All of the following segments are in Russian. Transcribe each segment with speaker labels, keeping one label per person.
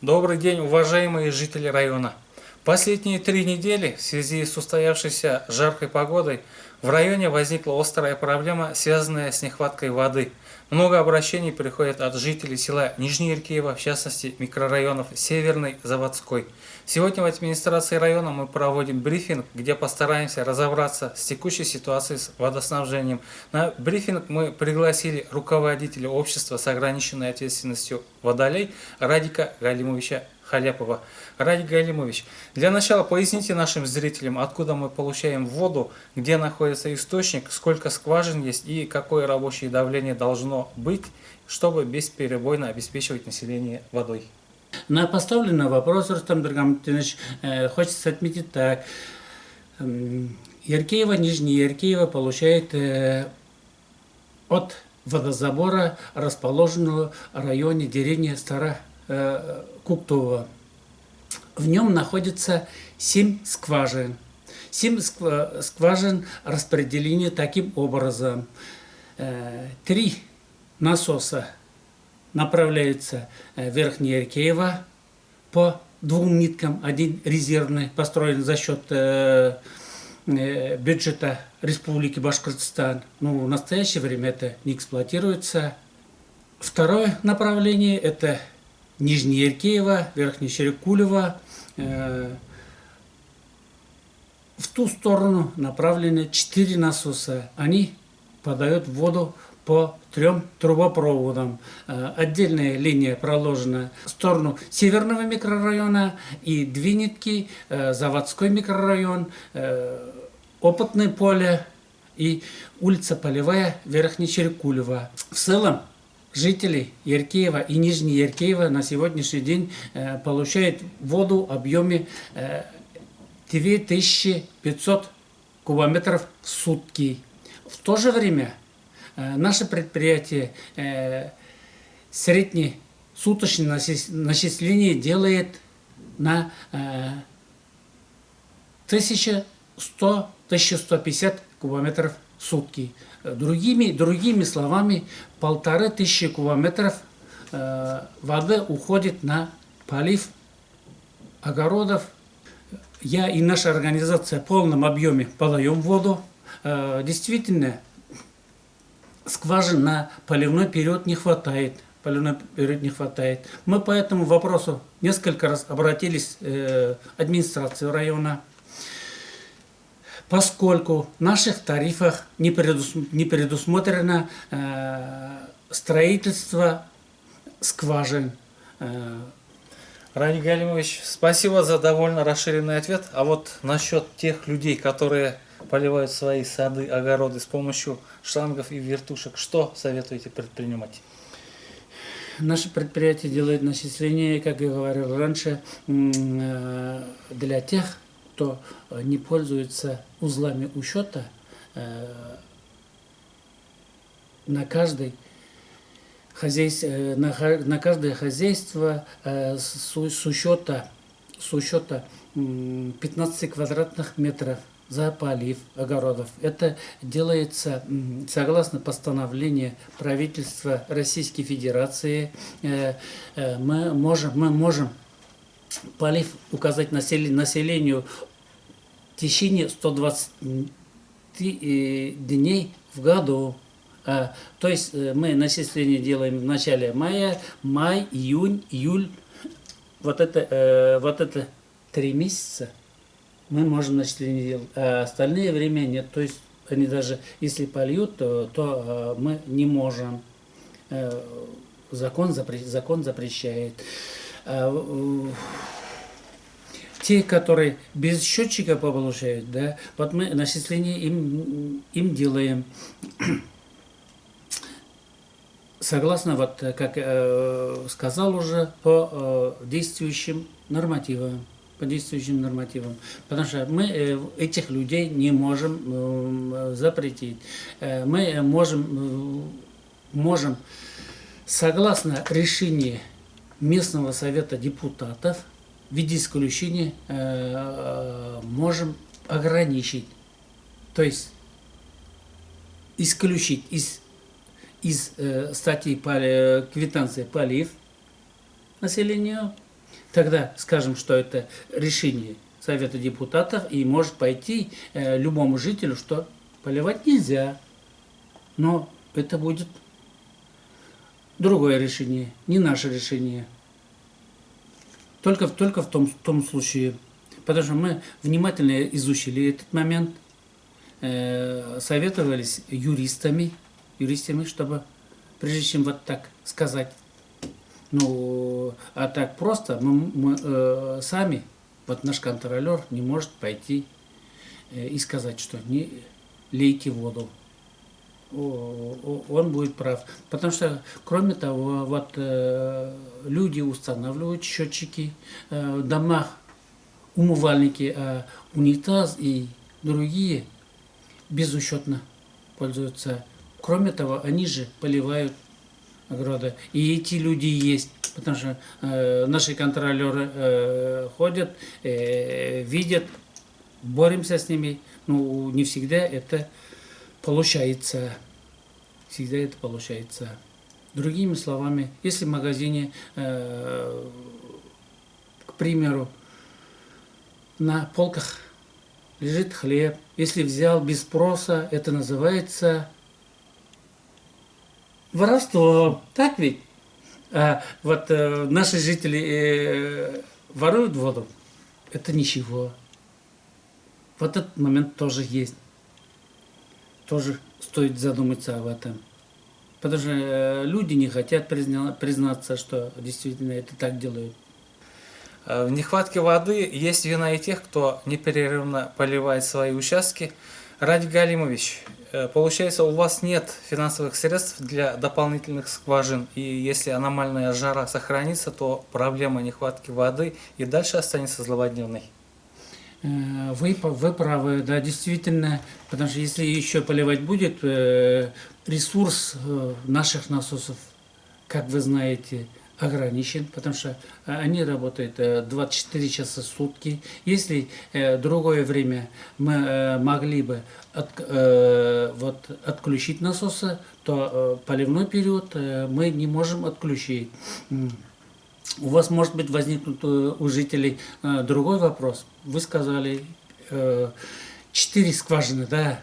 Speaker 1: Добрый день, уважаемые жители района. Последние 3 недели в связи с устоявшейся жаркой погодой в районе возникла острая проблема, связанная с нехваткой воды. Много обращений приходят от жителей села Нижнеиркиево, в частности микрорайонов Северный, Заводской. Сегодня в администрации района мы проводим брифинг, где постараемся разобраться с текущей ситуацией с водоснабжением. На брифинг мы пригласили руководителя общества с ограниченной ответственностью «Водолей» Радика Галимовича Халяпова. Радик Галимович, для начала поясните нашим зрителям, откуда мы получаем воду, где находится источник, сколько скважин есть и какое рабочее давление должно быть, чтобы бесперебойно обеспечивать население водой.
Speaker 2: На поставленный вопрос, Рустам Дургамтинович, хочется отметить так. Яркеево, Нижний Яркеево получает от водозабора, расположенного в районе деревни Старокуптово. В нем находится 7 скважин. 7 скважин распределены таким образом. 3 насоса направляются в Верхнее Яркеево по 2 ниткам. Один резервный, построен за счет бюджета Республики Башкортостан. Но в настоящее время это не эксплуатируется. Второе направление – это Нижнее Яркеево, Верхнее Щерекулево. В ту сторону направлены 4 насоса. Они подают воду по 3 трубопроводам. Отдельная линия проложена в сторону Северного микрорайона и 2 нитки Заводской микрорайон, Опытное поле и улица Полевая, Верхнее Щерекулево. В целом жители Яркеева и Нижнего Яркеева на сегодняшний день получают воду в объеме 2500 кубометров в сутки. В то же время наше предприятие среднесуточное начисление делает на 1100-1150 кубометров в сутки. Другими словами, 1500 кубометров воды уходит на полив огородов. Я и наша организация в полном объеме подаем воду. Действительно, скважин на поливной период не хватает. Мы по этому вопросу несколько раз обратились в администрацию района. Поскольку в наших тарифах не предусмотрено строительство скважин.
Speaker 1: Радик Галимович, спасибо за довольно расширенный ответ. А вот насчет тех людей, которые поливают свои сады, огороды с помощью шлангов и вертушек, что советуете предпринимать?
Speaker 2: Наше предприятие делает начисления, как я говорил раньше, для тех, кто не пользуется узлами учета. На каждое хозяйство с учета 15 квадратных метров за полив огородов. Это делается согласно постановлению правительства Российской Федерации. Мы можем полив указать населению в течение 120 дней в году. То есть мы начисление делаем в начале мая, май, июнь, июль. Вот это 3 месяца мы можем начисление делать, а остальное время нет. То есть они даже если польют, то мы не можем. Закон запрещает. Те, которые без счетчика получают, да, вот мы начисление им делаем. Согласно, вот как сказал уже, по действующим нормативам. Потому что мы этих людей не можем запретить. Мы можем, согласно решению местного совета депутатов, в виде исключения можем ограничить, то есть исключить из статьи квитанции полив населению тогда скажем, что это решение Совета депутатов, и может пойти любому жителю, что поливать нельзя. Но это будет другое решение, не наше решение. Только в том случае. Потому что мы внимательно изучили этот момент, советовались юристами, чтобы, прежде чем вот так сказать, ну, а так просто мы сами, вот наш контролер не может пойти и сказать, что не лейте воду. Он будет прав. Потому что, кроме того, вот люди устанавливают счетчики в домах, умывальники, а унитаз и другие безучетно пользуются. Кроме того, они же поливают огороды. И эти люди есть, потому что наши контролеры ходят, видят, боремся с ними. Ну, не всегда это получается. Всегда это получается. Другими словами, если в магазине, к примеру, на полках лежит хлеб, если взял без спроса, это называется воровство. Так ведь? А вот наши жители воруют воду. Это ничего. Вот этот момент тоже есть. Тоже стоит задуматься об этом. Потому что люди не хотят признаться, что действительно это так делают.
Speaker 1: В нехватке воды есть вина и тех, кто непрерывно поливает свои участки. Радик Галимович, получается, у вас нет финансовых средств для дополнительных скважин, и если аномальная жара сохранится, то проблема нехватки воды и дальше останется злободневной.
Speaker 2: Вы правы, да, действительно, потому что если еще поливать будет, ресурс наших насосов, как вы знаете, ограничен, потому что они работают 24 часа в сутки. Если другое время мы могли бы отключить насосы, то поливной период мы не можем отключить. У вас, может быть, возникнут у жителей другой вопрос. Вы сказали 4 скважины, да?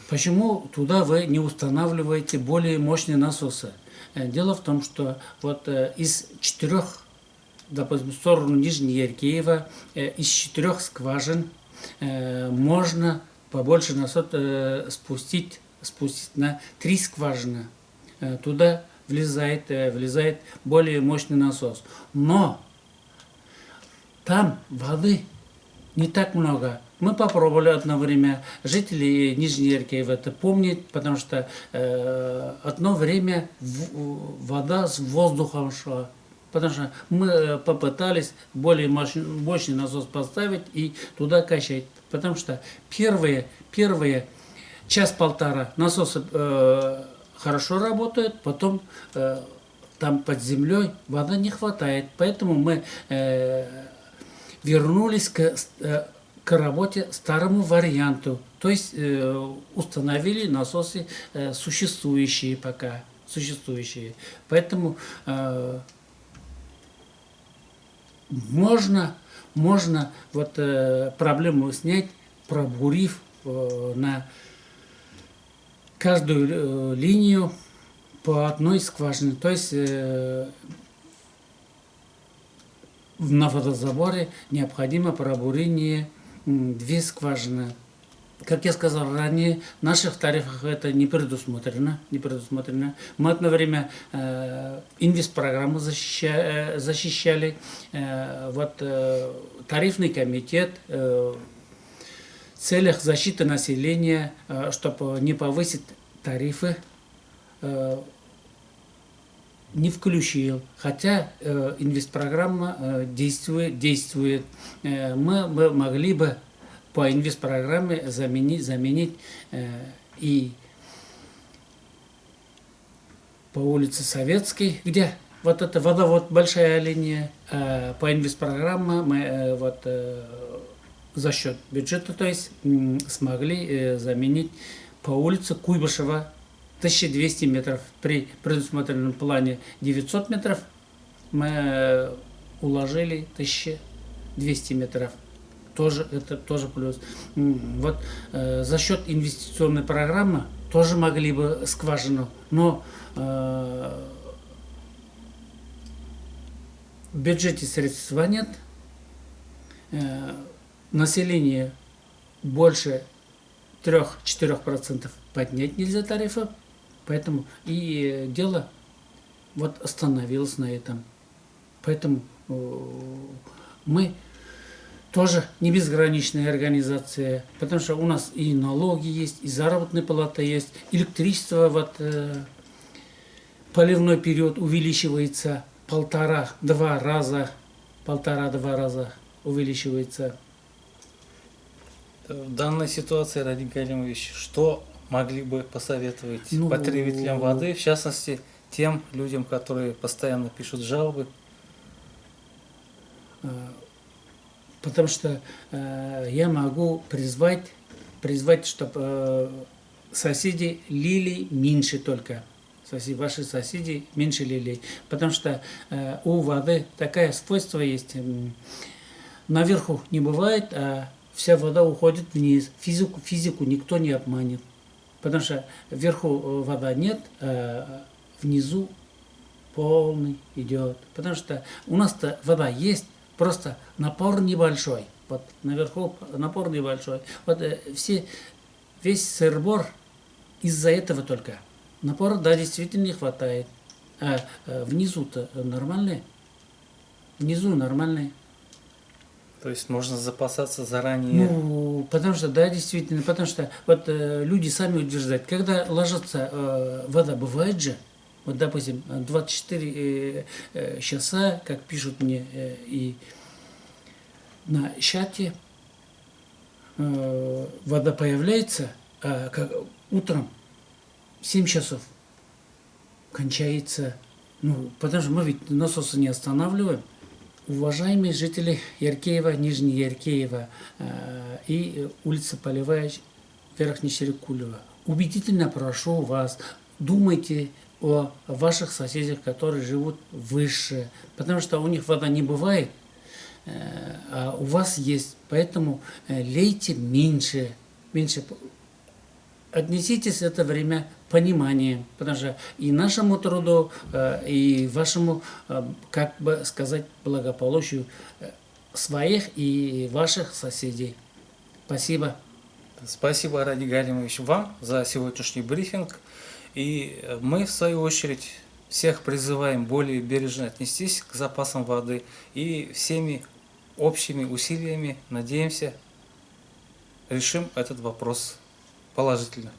Speaker 2: Почему туда вы не устанавливаете более мощные насосы? Дело в том, что вот из 4, допустим, в сторону Нижнеяркеева, из 4 скважин можно побольше насос спустить на 3 скважины. Туда влезает более мощный насос. Но там воды не так много. Мы попробовали одно время. Жители Нижнеяркеева это помнят, потому что одно время вода с воздухом шла. Потому что мы попытались более мощный насос поставить и туда качать. Потому что первые час-полтора насосы хорошо работают, потом там под землей воды не хватает. Поэтому мы вернулись к работе старому варианту. То есть установили насосы существующие пока. Поэтому можно вот проблему снять, пробурив на каждую линию по одной скважине. То есть на водозаборе необходимо пробурение 2 скважины. Как я сказал ранее, в наших тарифах это не предусмотрено. Мы одно время инвестпрограмму защищали. Тарифный комитет в целях защиты населения, чтобы не повысить тарифы, не включил. Хотя инвестпрограмма действует. Мы могли бы по инвестпрограмме заменить и по улице Советской, где вот эта водовод большая линия, по инвестпрограмме мы за счет бюджета, то есть смогли заменить по улице Куйбышева 1200 метров. При предусмотренном плане 900 метров мы уложили 1200 метров. Тоже, это тоже плюс. Вот за счет инвестиционной программы тоже могли бы скважину, но в бюджете средства нет, население больше 3-4% поднять нельзя тарифов, поэтому и дело вот остановилось на этом. Поэтому мы тоже не безграничная организация, потому что у нас и налоги есть, и заработная плата есть, электричество вот поливной период увеличивается 1,5-2 раза увеличивается.
Speaker 1: В данной ситуации, Радик Галимович, что могли бы посоветовать
Speaker 2: Ну,
Speaker 1: потребителям воды, в частности, тем людям, которые постоянно пишут жалобы?
Speaker 2: Потому что я могу призвать, чтобы соседи лили меньше только. Ваши соседи меньше лили. Потому что у воды такое свойство есть. Наверху не бывает, а вся вода уходит вниз. Физику никто не обманет. Потому что вверху вода нет, а внизу полный идет. Потому что у нас-то вода есть, просто напор небольшой. Вот наверху напор небольшой. Вот весь сыр-бор из-за этого только. Напора, да, действительно не хватает. А внизу-то нормальные. Внизу нормальные.
Speaker 1: То есть можно запасаться заранее?
Speaker 2: Ну, потому что, да, действительно, потому что вот люди сами утверждают, когда ложится вода, бывает же, вот, допустим, 24 часа, как пишут мне и на чате, вода появляется, а как утром 7 часов кончается. Ну, потому что мы ведь насосы не останавливаем. Уважаемые жители Яркеева, Нижней Яркеева и улица Полевая, Верхний Серекулева, убедительно прошу вас, думайте о ваших соседях, которые живут выше, потому что у них вода не бывает, а у вас есть, поэтому лейте меньше. Отнеситесь это время пониманием, потому что и нашему труду, и вашему, как бы сказать, благополучию своих и ваших соседей. Спасибо.
Speaker 1: Спасибо, Радик Галимович, вам за сегодняшний брифинг. И мы, в свою очередь, всех призываем более бережно отнестись к запасам воды и всеми общими усилиями, надеемся, решим этот вопрос положительно.